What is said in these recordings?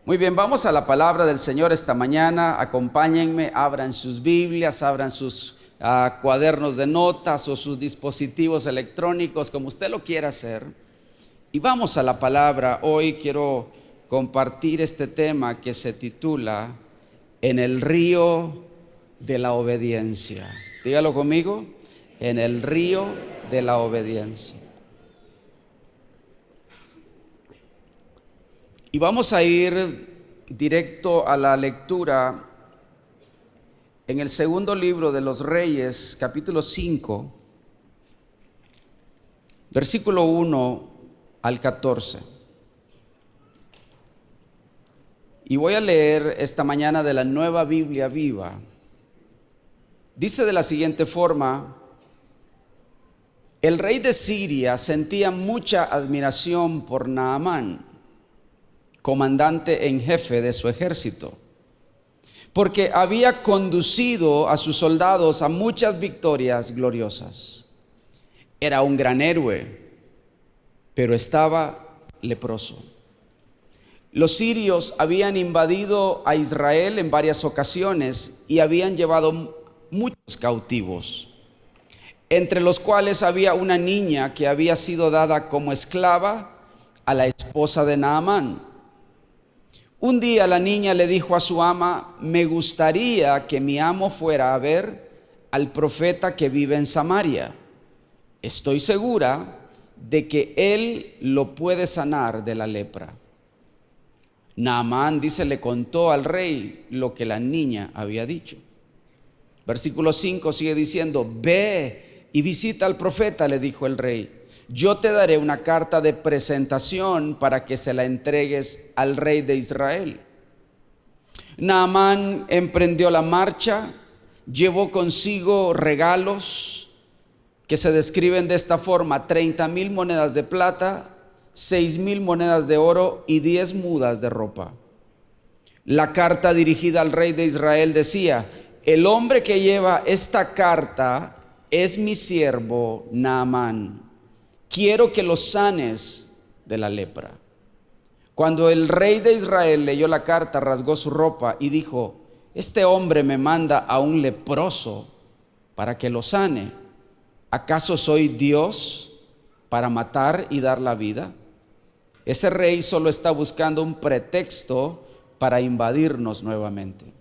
Muy bien, vamos a la palabra del Señor esta mañana. Acompáñenme, abran sus Biblias, abran sus cuadernos de notas o sus dispositivos electrónicos, como usted lo quiera hacer. Y vamos a la palabra. Hoy quiero compartir este tema que se titula En el río de la obediencia. Dígalo conmigo, en el río de la obediencia. Y vamos a ir directo a la lectura en el segundo libro de los Reyes, capítulo 5, versículo 1 al 14. Y voy a leer esta mañana de la Nueva Biblia Viva. Dice de la siguiente forma: el rey de Siria sentía mucha admiración por Naamán, comandante en jefe de su ejército, porque había conducido a sus soldados a muchas victorias gloriosas. Era un gran héroe, pero estaba leproso. Los sirios habían invadido a Israel en varias ocasiones y habían llevado muchos cautivos, entre los cuales había una niña que había sido dada como esclava a la esposa de Naamán. Un día la niña le dijo a su ama: me gustaría que mi amo fuera a ver al profeta que vive en Samaria. Estoy segura de que él lo puede sanar de la lepra. Naamán, dice, le contó al rey lo que la niña había dicho. Versículo 5 sigue diciendo: ve y visita al profeta, le dijo el rey. Yo te daré una carta de presentación para que se la entregues al rey de Israel. Naamán emprendió la marcha, llevó consigo regalos que se describen de esta forma: 30,000 monedas de plata, 6,000 monedas de oro y 10 mudas de ropa. La carta dirigida al rey de Israel decía: el hombre que lleva esta carta es mi siervo Naamán. Quiero que lo sanes de la lepra. Cuando el rey de Israel leyó la carta, rasgó su ropa y dijo: este hombre me manda a un leproso para que lo sane. ¿Acaso soy Dios para matar y dar la vida? Ese rey solo está buscando un pretexto para invadirnos nuevamente.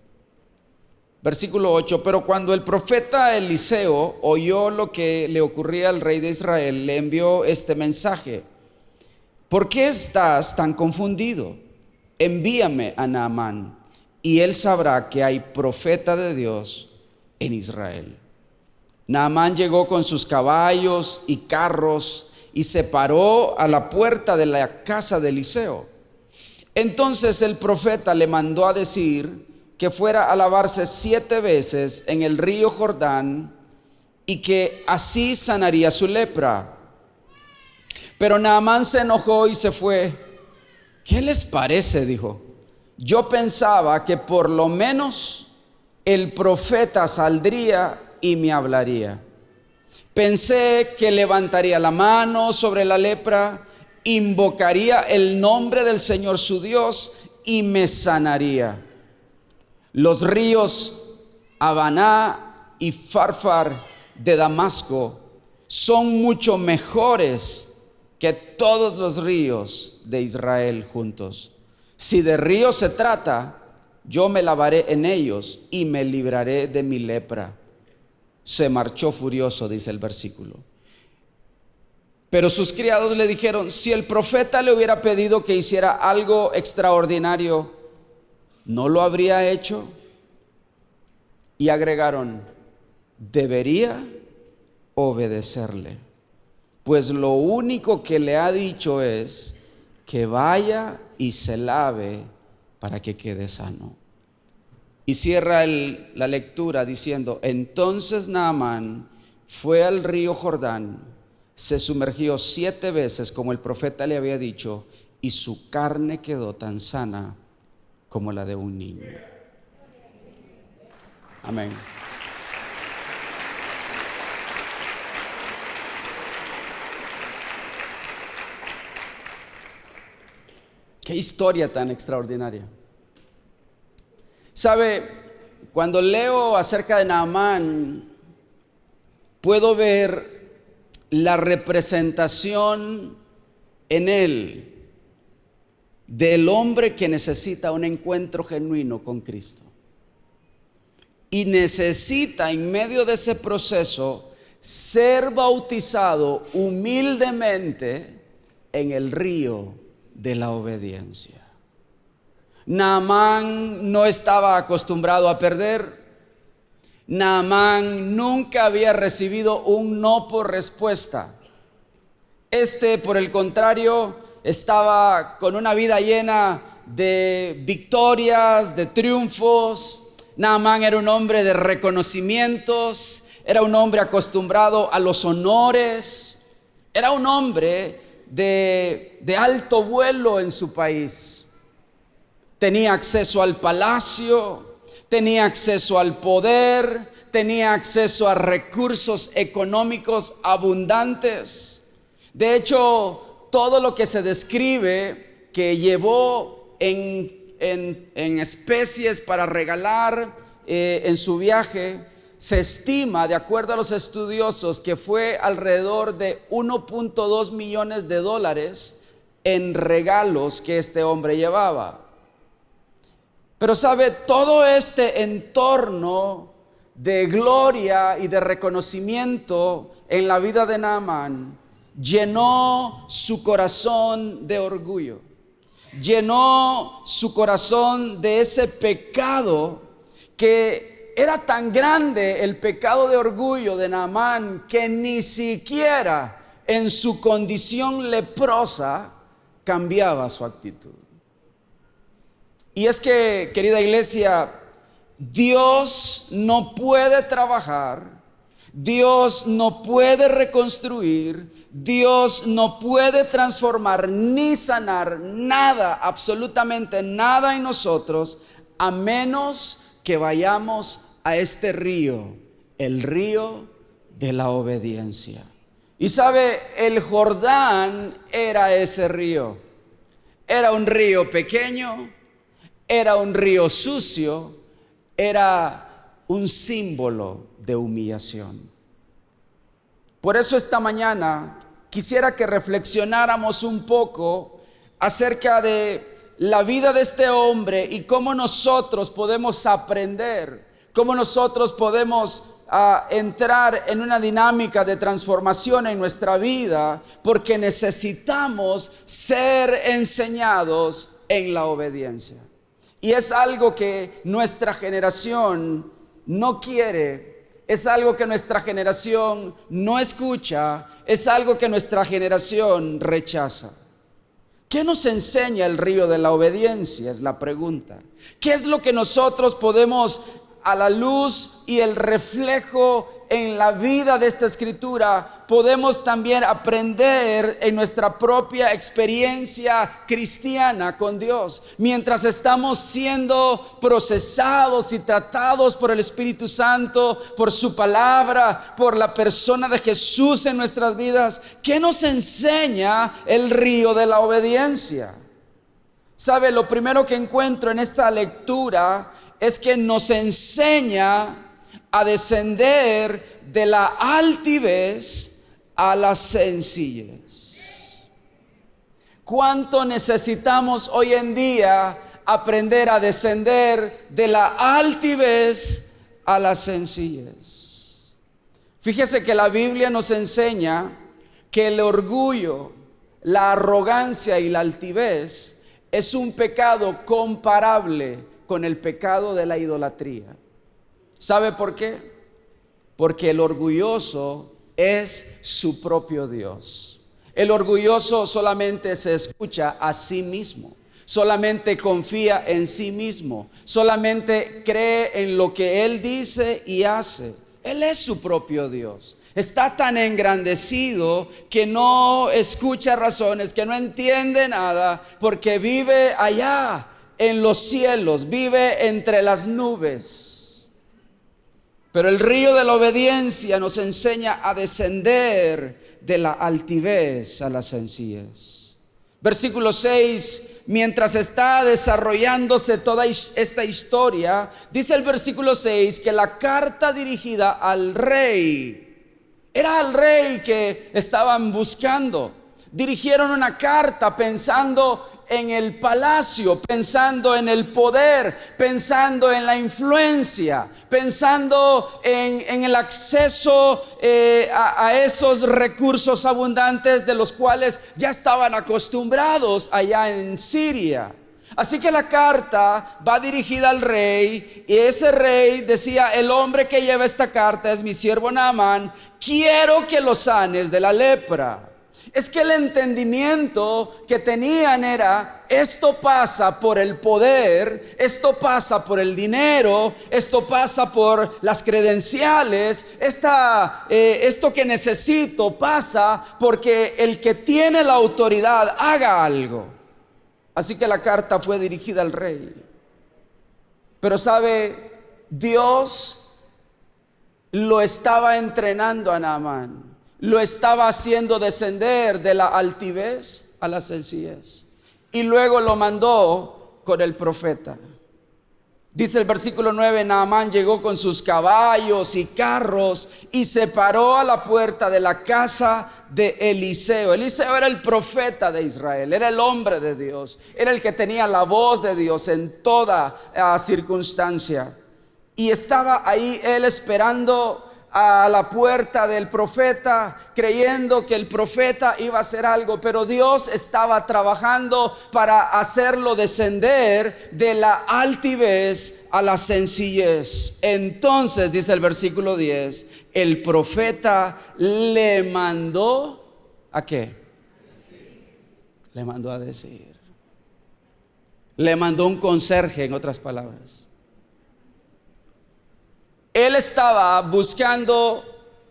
Versículo 8: pero cuando el profeta Eliseo oyó lo que le ocurría al rey de Israel, le envió este mensaje: ¿por qué estás tan confundido? Envíame a Naamán, y él sabrá que hay profeta de Dios en Israel. Naamán llegó con sus caballos y carros y se paró a la puerta de la casa de Eliseo. Entonces el profeta le mandó a decir que fuera a lavarse 7 veces en el río Jordán y que así sanaría su lepra. Pero Naamán se enojó y se fue. ¿Qué les parece?, dijo. Yo pensaba que por lo menos el profeta saldría y me hablaría. Pensé que levantaría la mano sobre la lepra, invocaría el nombre del Señor su Dios y me sanaría. Los ríos Habaná y Farfar de Damasco son mucho mejores que todos los ríos de Israel juntos. Si de ríos se trata, yo me lavaré en ellos y me libraré de mi lepra. Se marchó furioso, dice el versículo. Pero sus criados le dijeron: si el profeta le hubiera pedido que hiciera algo extraordinario, ¿no lo habría hecho? Y agregaron: debería obedecerle, pues lo único que le ha dicho es que vaya y se lave para que quede sano. Y cierra la lectura diciendo: entonces Naamán fue al río Jordán, se sumergió 7 veces como el profeta le había dicho, y su carne quedó tan sana como la de un niño. Amén. Qué historia tan extraordinaria. Sabe, cuando leo acerca de Naamán, puedo ver la representación en él del hombre que necesita un encuentro genuino con Cristo. Y necesita en medio de ese proceso ser bautizado humildemente en el río de la obediencia. Naamán no estaba acostumbrado a perder. Naamán nunca había recibido un no por respuesta. Por el contrario, estaba con una vida llena de victorias, de triunfos. Naamán era un hombre de reconocimientos, era un hombre acostumbrado a los honores, era un hombre de alto vuelo en su país. Tenía acceso al palacio, tenía acceso al poder, tenía acceso a recursos económicos abundantes. De hecho, todo lo que se describe que llevó en especies para regalar en su viaje, se estima, de acuerdo a los estudiosos, que fue alrededor de 1.2 millones de dólares en regalos que este hombre llevaba. Pero sabe, todo este entorno de gloria y de reconocimiento en la vida de Naamán llenó su corazón de orgullo, llenó su corazón de ese pecado que era tan grande, el pecado de orgullo de Naamán, que ni siquiera en su condición leprosa cambiaba su actitud. Y es que, querida iglesia, Dios no puede trabajar, Dios no puede reconstruir, Dios no puede transformar ni sanar nada, absolutamente nada en nosotros, a menos que vayamos a este río, el río de la obediencia. Y sabe, el Jordán era ese río. Era un río pequeño, era un río sucio, era un símbolo de humillación. Por eso esta mañana quisiera que reflexionáramos un poco acerca de la vida de este hombre y cómo nosotros podemos aprender, cómo nosotros podemos entrar en una dinámica de transformación en nuestra vida, porque necesitamos ser enseñados en la obediencia. Y es algo que nuestra generación no quiere, es algo que nuestra generación no escucha, es algo que nuestra generación rechaza. ¿Qué nos enseña el río de la obediencia? Es la pregunta. ¿Qué es lo que nosotros podemos, a la luz y el reflejo en la vida de esta escritura, podemos también aprender en nuestra propia experiencia cristiana con Dios? Mientras estamos siendo procesados y tratados por el Espíritu Santo, por su palabra, por la persona de Jesús en nuestras vidas, ¿qué nos enseña el río de la obediencia? ¿Sabe? Lo primero que encuentro en esta lectura es que nos enseña a descender de la altivez a la sencillez. ¿Cuánto necesitamos hoy en día aprender a descender de la altivez a la sencillez? Fíjese que la Biblia nos enseña que el orgullo, la arrogancia y la altivez es un pecado comparable con el pecado de la idolatría. ¿Sabe por qué? Porque el orgulloso es su propio Dios. El orgulloso solamente se escucha a sí mismo, solamente confía en sí mismo, solamente cree en lo que él dice y hace. Él es su propio Dios. Está tan engrandecido que no escucha razones, que no entiende nada, porque vive allá en los cielos, vive entre las nubes. Pero el río de la obediencia nos enseña a descender de la altivez a la sencillez. Versículo 6, mientras está desarrollándose toda esta historia, dice el versículo 6 que la carta dirigida al rey, era al rey que estaban buscando. Dirigieron una carta pensando en el palacio, pensando en el poder, pensando en la influencia, pensando en el acceso a esos recursos abundantes de los cuales ya estaban acostumbrados allá en Siria. Así que la carta va dirigida al rey, y ese rey decía: el hombre que lleva esta carta es mi siervo Naamán, quiero que lo sanes de la lepra. Es que el entendimiento que tenían era: esto pasa por el poder, esto pasa por el dinero, esto pasa por las credenciales, esto que necesito pasa porque el que tiene la autoridad haga algo. Así que la carta fue dirigida al rey. Pero sabe, Dios lo estaba entrenando a Naamán. Lo estaba haciendo descender de la altivez a la sencillez. Y luego lo mandó con el profeta. Dice el versículo 9: Naamán llegó con sus caballos y carros y se paró a la puerta de la casa de Eliseo. Eliseo era el profeta de Israel, era el hombre de Dios, era el que tenía la voz de Dios en toda circunstancia. Y estaba ahí él esperando a la puerta del profeta, creyendo que el profeta iba a hacer algo, pero Dios estaba trabajando para hacerlo descender de la altivez a la sencillez. Entonces, dice el versículo 10, el profeta le mandó ¿a qué? Le mandó a decir. Le mandó un conserje, en otras palabras. Él estaba buscando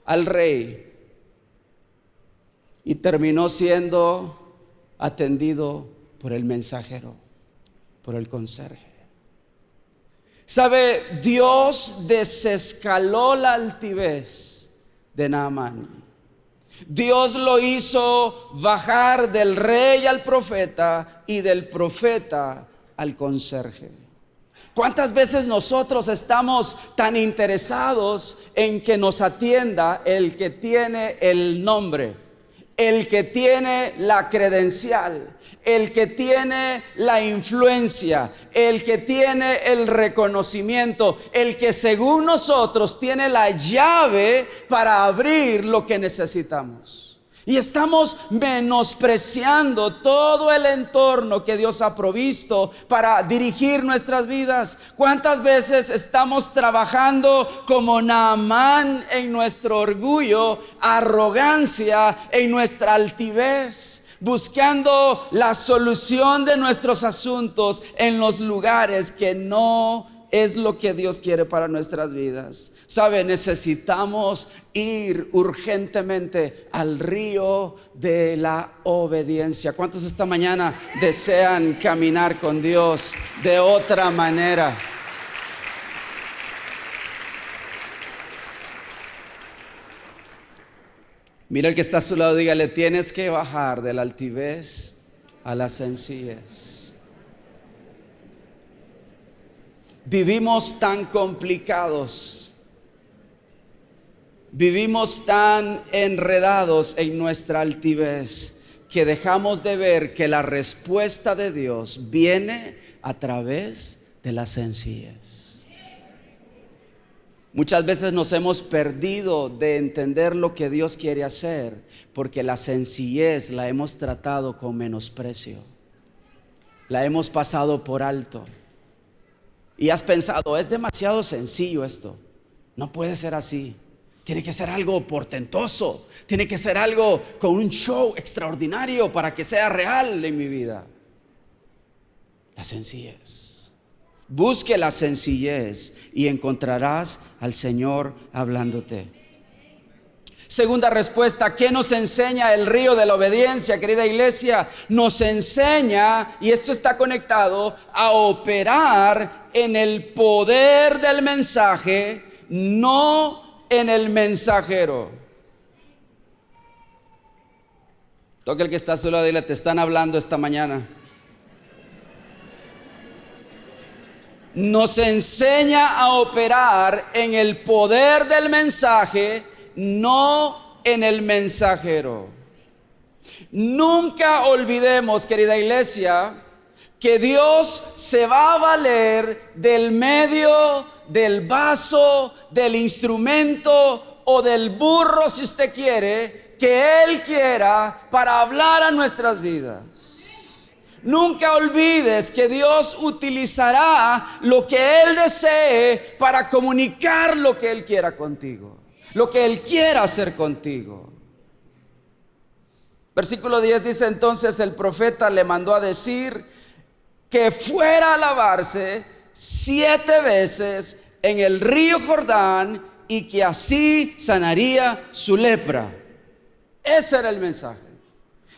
al rey y terminó siendo atendido por el mensajero, por el conserje. ¿Sabe? Dios desescaló la altivez de Naamán. Dios lo hizo bajar del rey al profeta y del profeta al conserje. ¿Cuántas veces nosotros estamos tan interesados en que nos atienda el que tiene el nombre, el que tiene la credencial, el que tiene la influencia, el que tiene el reconocimiento, el que según nosotros tiene la llave para abrir lo que necesitamos? Y estamos menospreciando todo el entorno que Dios ha provisto para dirigir nuestras vidas. ¿Cuántas veces estamos trabajando como Naamán en nuestro orgullo, arrogancia, en nuestra altivez, buscando la solución de nuestros asuntos en los lugares que no es lo que Dios quiere para nuestras vidas? ¿Sabe? Necesitamos ir urgentemente al río de la obediencia. ¿Cuántos esta mañana desean caminar con Dios de otra manera? Mira el que está a su lado, dígale: tienes que bajar de la altivez a la sencillez. Vivimos tan complicados, vivimos tan enredados en nuestra altivez que dejamos de ver que la respuesta de Dios viene a través de la sencillez. Muchas veces nos hemos perdido de entender lo que Dios quiere hacer porque la sencillez la hemos tratado con menosprecio, la hemos pasado por alto. Y has pensado: es demasiado sencillo esto, no puede ser así, tiene que ser algo portentoso, tiene que ser algo con un show extraordinario para que sea real en mi vida. La sencillez. Busque la sencillez y encontrarás al Señor hablándote. Segunda respuesta: ¿qué nos enseña el río de la obediencia, querida iglesia? Nos enseña, y esto está conectado, a operar en el poder del mensaje, no en el mensajero. Toca el que está a su lado y dile: te están hablando esta mañana. Nos enseña a operar en el poder del mensaje, no en el mensajero. Nunca olvidemos, querida iglesia, que Dios se va a valer del medio, del vaso, del instrumento o del burro, si usted quiere, que Él quiera para hablar a nuestras vidas. Nunca olvides que Dios utilizará lo que Él desee para comunicar lo que Él quiera contigo, lo que Él quiera hacer contigo. Versículo 10 dice: entonces el profeta le mandó a decir que fuera a lavarse 7 veces en el río Jordán y que así sanaría su lepra. Ese era el mensaje.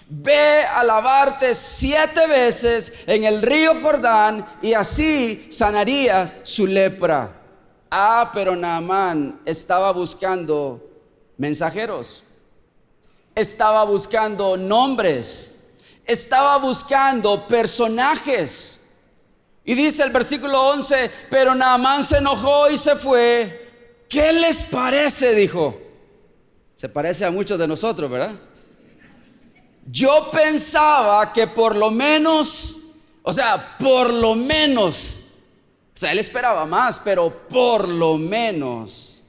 Ve a lavarte 7 veces en el río Jordán y así sanarías su lepra. Pero Naamán estaba buscando mensajeros, estaba buscando nombres, estaba buscando personajes. Y dice el versículo 11: pero Naamán se enojó y se fue. ¿Qué les parece?, dijo. Se parece a muchos de nosotros, ¿verdad? Yo pensaba que por lo menos, él esperaba más, pero por lo menos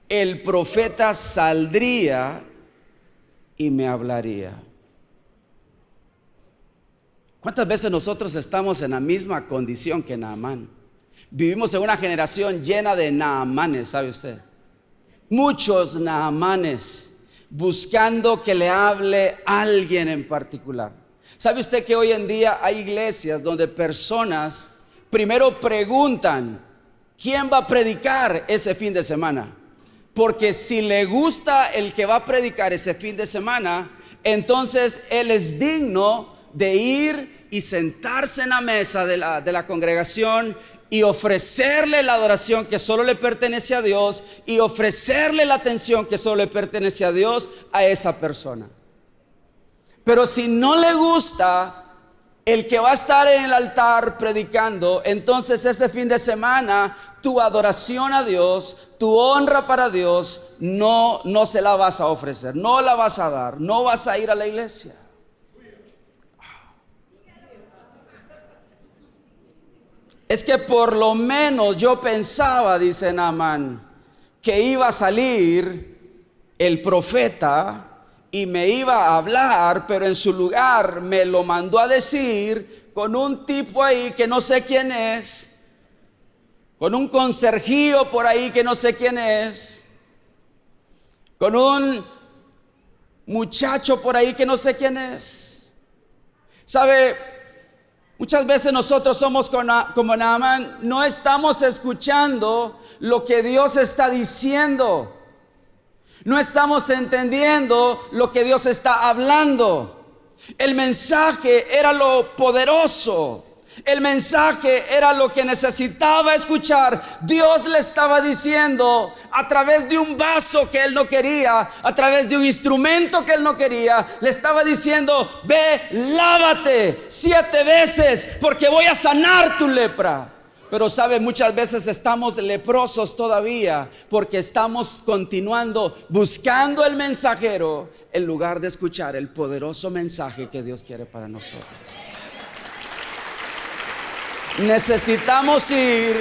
el profeta saldría y me hablaría. ¿Cuántas veces nosotros estamos en la misma condición que Naamán? Vivimos en una generación llena de Naamanes, ¿sabe usted? Muchos Naamanes buscando que le hable alguien en particular. ¿Sabe usted que hoy en día hay iglesias donde personas primero preguntan quién va a predicar ese fin de semana? Porque si le gusta el que va a predicar ese fin de semana, entonces él es digno de ir y sentarse en la mesa de la congregación y ofrecerle la adoración que solo le pertenece a Dios y ofrecerle la atención que solo le pertenece a Dios a esa persona. Pero si no le gusta el que va a estar en el altar predicando, entonces ese fin de semana tu adoración a Dios, tu honra para Dios, no se la vas a ofrecer, no la vas a dar, no vas a ir a la iglesia. Es que por lo menos yo pensaba, dice Naamán, que iba a salir el profeta y me iba a hablar, pero en su lugar me lo mandó a decir con un tipo ahí que no sé quién es, con un conserjío por ahí que no sé quién es, con un muchacho por ahí que no sé quién es. ¿Sabe? Muchas veces nosotros somos como Naamán, no estamos escuchando lo que Dios está diciendo. No estamos entendiendo lo que Dios está hablando. El mensaje era lo poderoso. El mensaje era lo que necesitaba escuchar. Dios le estaba diciendo a través de un vaso que él no quería, a través de un instrumento que él no quería, le estaba diciendo: ve, lávate 7 veces porque voy a sanar tu lepra. Pero sabe, muchas veces estamos leprosos todavía porque estamos continuando buscando el mensajero en lugar de escuchar el poderoso mensaje que Dios quiere para nosotros. Necesitamos ir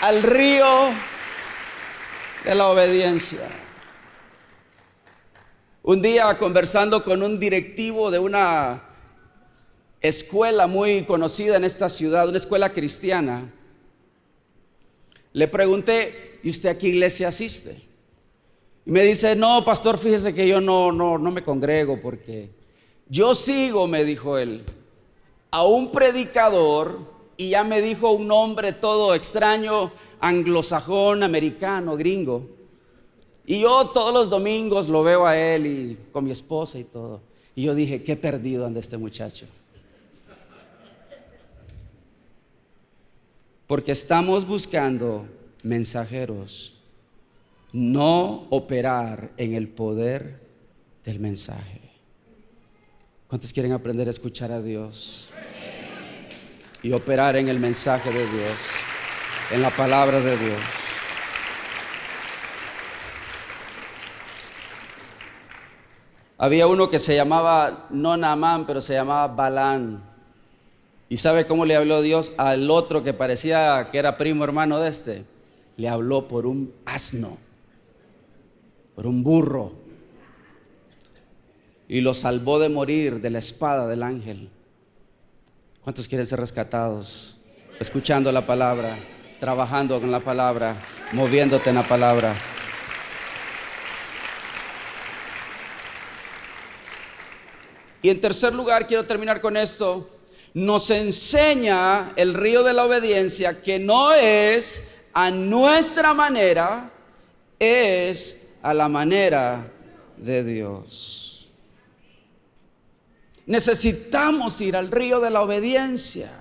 al río de la obediencia. Un día, conversando con un directivo de una escuela muy conocida en esta ciudad, una escuela cristiana, le pregunté: ¿y usted a qué iglesia asiste? Y me dice: no, pastor, fíjese que yo no me congrego, porque yo sigo, me dijo él, a un predicador. Y ya me dijo un nombre todo extraño, anglosajón, americano, gringo. Y yo todos los domingos lo veo a él y con mi esposa y todo. Y yo dije: qué perdido anda este muchacho. Porque estamos buscando mensajeros, no operar en el poder del mensaje. ¿Cuántos quieren aprender a escuchar a Dios y operar en el mensaje de Dios, en la palabra de Dios? Había uno que se llamaba, no Naamán, pero se llamaba Balán. ¿Y sabe cómo le habló Dios al otro que parecía que era primo hermano de este? Le habló por un asno, por un burro, y lo salvó de morir de la espada del ángel. ¿Cuántos quieren ser rescatados? Escuchando la palabra, trabajando con la palabra, moviéndote en la palabra. Y en tercer lugar, quiero terminar con esto. Nos enseña el río de la obediencia que no es a nuestra manera, es a la manera de Dios. Necesitamos ir al río de la obediencia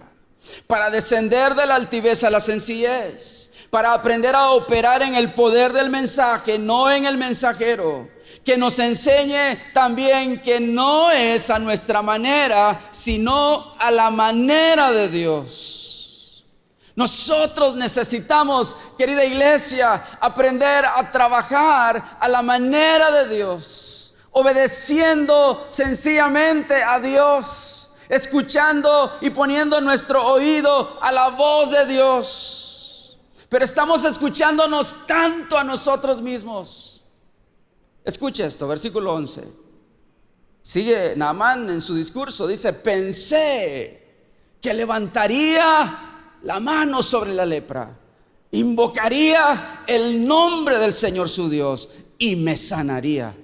para descender de la altivez a la sencillez, para aprender a operar en el poder del mensaje, no en el mensajero. Que nos enseñe también que no es a nuestra manera, sino a la manera de Dios. Nosotros necesitamos, querida iglesia, aprender a trabajar a la manera de Dios, obedeciendo sencillamente a Dios, escuchando y poniendo nuestro oído a la voz de Dios. Pero estamos escuchándonos tanto a nosotros mismos. Escucha esto, versículo 11. Sigue Naamán en su discurso, dice: pensé que levantaría la mano sobre la lepra, invocaría el nombre del Señor su Dios y me sanaría.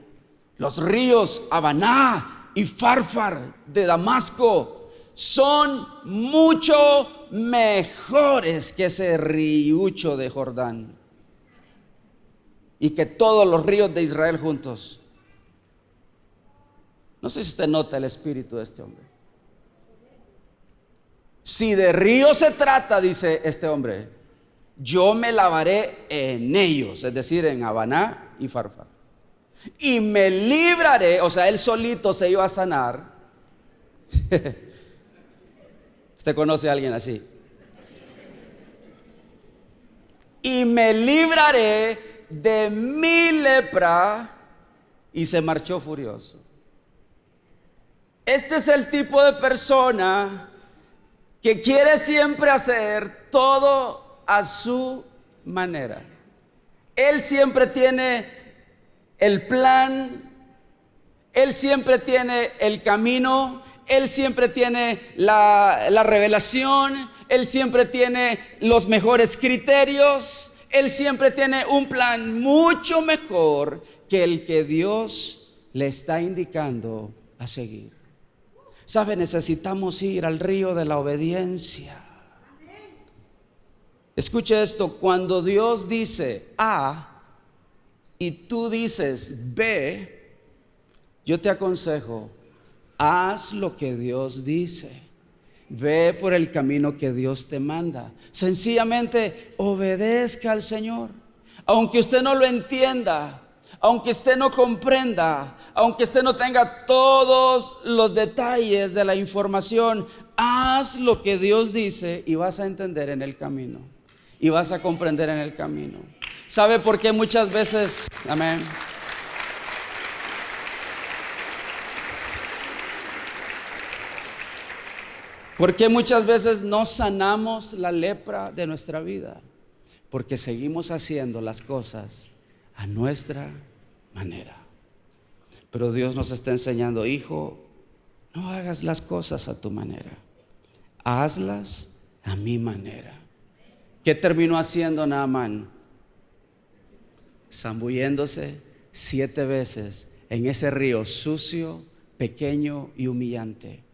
Los ríos Abaná y Farfar de Damasco son mucho mejores que ese riucho de Jordán y que todos los ríos de Israel juntos. No sé si usted nota el espíritu de este hombre. Si de río se trata, dice este hombre, yo me lavaré en ellos, es decir, en Abaná y Farfar, y me libraré. O sea, él solito se iba a sanar. ¿Usted conoce a alguien así? Y me libraré de mi lepra, y se marchó furioso. Este es el tipo de persona que quiere siempre hacer todo a su manera. Él siempre tiene el plan, él siempre tiene el camino, él siempre tiene la revelación, él siempre tiene los mejores criterios. Él siempre tiene un plan mucho mejor que el que Dios le está indicando a seguir. ¿Sabe? Necesitamos ir al río de la obediencia. Escuche esto: cuando Dios dice A y tú dices B, yo te aconsejo, haz lo que Dios dice. Ve por el camino que Dios te manda. Sencillamente obedezca al Señor. Aunque usted no lo entienda, aunque usted no comprenda, aunque usted no tenga todos los detalles de la información, haz lo que Dios dice y vas a entender en el camino, y vas a comprender en el camino. ¿Sabe por qué muchas veces? Amén. ¿Por qué muchas veces no sanamos la lepra de nuestra vida? Porque seguimos haciendo las cosas a nuestra manera. Pero Dios nos está enseñando: hijo, no hagas las cosas a tu manera, hazlas a mi manera. ¿Qué terminó haciendo Naamán? Zambulléndose 7 veces en ese río sucio, pequeño y humillante.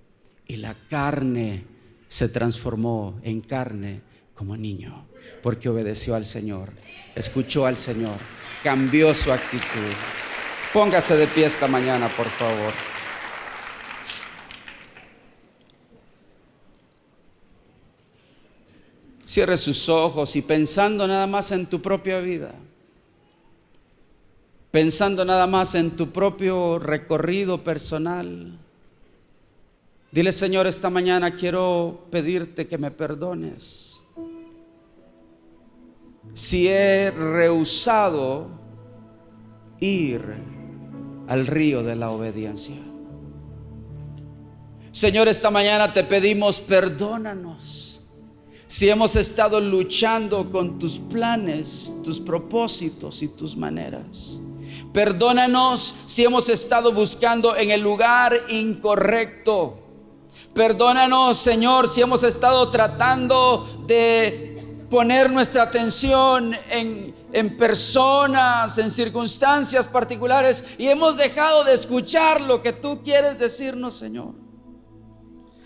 Y la carne se transformó en carne como niño, porque obedeció al Señor, escuchó al Señor, cambió su actitud. Póngase de pie esta mañana, por favor. Cierre sus ojos y pensando nada más en tu propia vida, pensando nada más en tu propio recorrido personal, Dile: Señor, esta mañana quiero pedirte que me perdones si he rehusado ir al río de la obediencia. Señor, esta mañana te pedimos: perdónanos si hemos estado luchando con tus planes, tus propósitos y tus maneras. Perdónanos si hemos estado buscando en el lugar incorrecto. Perdónanos, Señor, si hemos estado tratando de poner nuestra atención en personas, en circunstancias particulares, y hemos dejado de escuchar lo que tú quieres decirnos, Señor.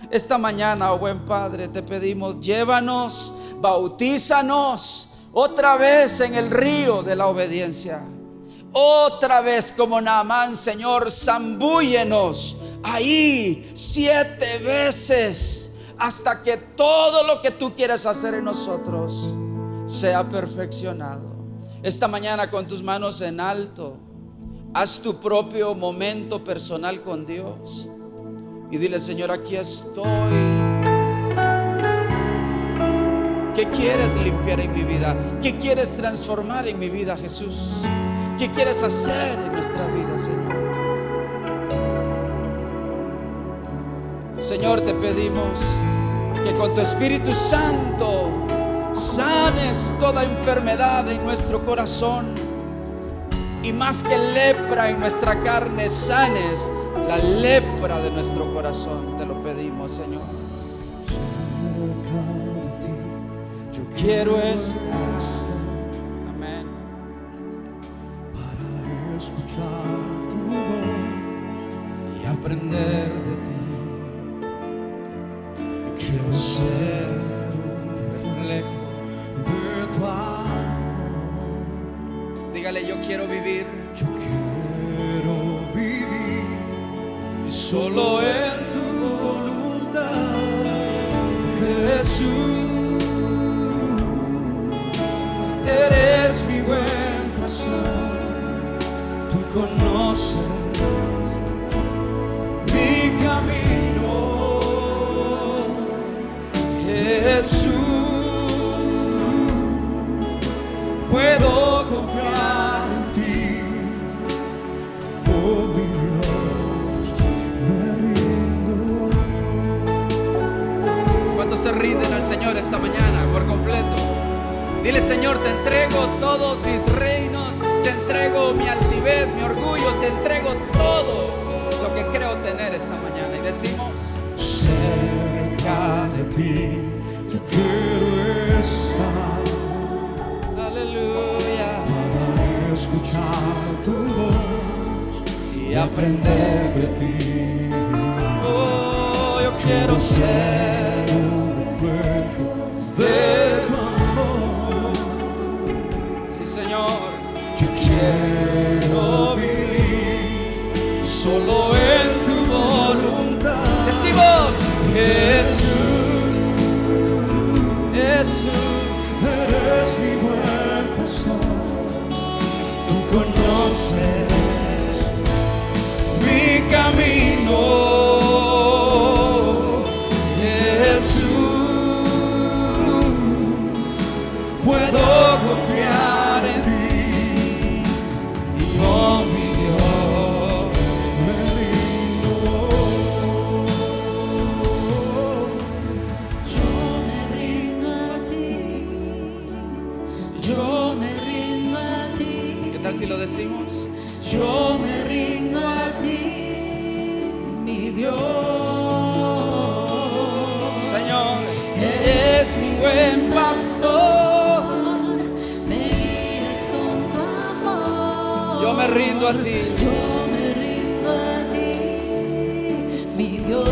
Esta mañana, oh buen Padre, te pedimos: llévanos, bautízanos otra vez en el río de la obediencia. Otra vez como Naamán, Señor, zambúyenos ahí 7 veces hasta que todo lo que tú quieres hacer en nosotros sea perfeccionado. Esta mañana, con tus manos en alto, haz tu propio momento personal con Dios y dile: Señor, aquí estoy. ¿Qué quieres limpiar en mi vida? ¿Qué quieres transformar en mi vida, Jesús? ¿Qué quieres hacer en nuestra vida, Señor? Señor, te pedimos que con tu Espíritu Santo sanes toda enfermedad en nuestro corazón, y más que lepra en nuestra carne, sanes la lepra de nuestro corazón. Te lo pedimos, Señor. Yo quiero estar, amén, para escuchar tu voz y aprender de ti. quiero ser un reflejo de tu amor. Dígale: yo quiero vivir. Yo quiero vivir solo en tu voluntad, Jesús. Eres mi buen pastor, tú conoces mi camino, Jesús. Puedo confiar en ti, oh mi Dios, me rindo. ¿Cuántos se rinden al Señor esta mañana por completo? Dile: Señor, te entrego todos mis reinos, te entrego mi altivez, mi orgullo, te entrego todo lo que creo tener esta mañana. Y decimos: cerca de ti yo quiero estar, aleluya, para escuchar tu voz y aprender de ti. Oh, yo quiero ser un reflejo de tu amor. Sí, Señor. Yo quiero vivir solo en tu voluntad. Decimos: Jesús, Jesús, eres mi buen pastor, tú conoces mi camino, Jesús. Puedo confiar en ti, oh mi Dios, me rindo. Yo me rindo a ti, yo me rindo a ti, ¿qué tal si lo decimos? yo me rindo a ti, mi Dios. Señor, Eres mi buen pastor, me guías con tu amor. yo me rindo a ti. Yo me rindo a ti, mi Dios.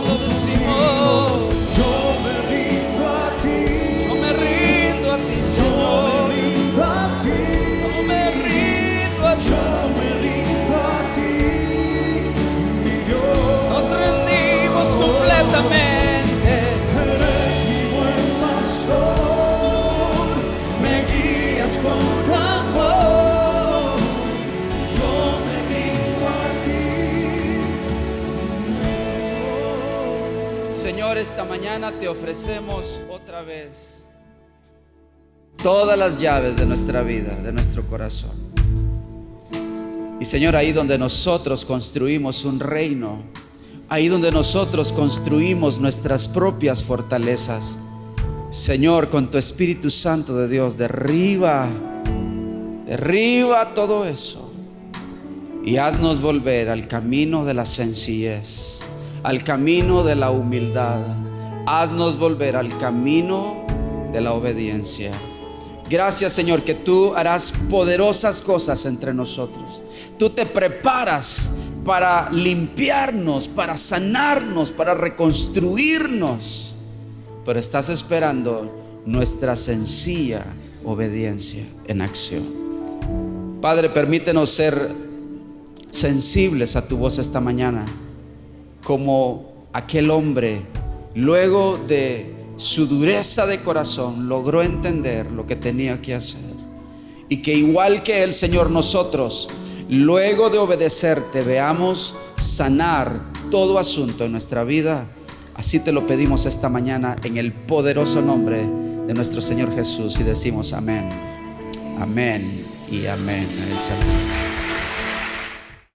Lo decimos: Yo me rindo a ti, yo me rindo a ti, yo Señor. me rindo a ti, Yo me rindo a ti. yo me rindo a ti, mi Dios. Nos rendimos completamente. Eres mi buen pastor, me guías con tu amor. Yo me rindo a ti, esta mañana te ofrecemos otra vez todas las llaves de nuestra vida, de nuestro corazón. Y Señor, ahí donde nosotros construimos un reino, ahí donde nosotros construimos nuestras propias fortalezas, Señor, con tu Espíritu Santo de Dios, derriba todo eso y haznos volver al camino de la sencillez, al camino de la humildad. Haznos volver al camino de la obediencia. Gracias, Señor, que tú harás poderosas cosas entre nosotros. Tú te preparas para limpiarnos, para sanarnos, para reconstruirnos, pero estás esperando nuestra sencilla obediencia en acción. Padre, permítenos ser sensibles a tu voz esta mañana, como aquel hombre, luego de su dureza de corazón, logró entender lo que tenía que hacer. Y que igual que el Señor, nosotros, luego de obedecerte, veamos sanar todo asunto en nuestra vida. Así te lo pedimos esta mañana en el poderoso nombre de nuestro Señor Jesús, y decimos amén, amén y amén. En el Señor.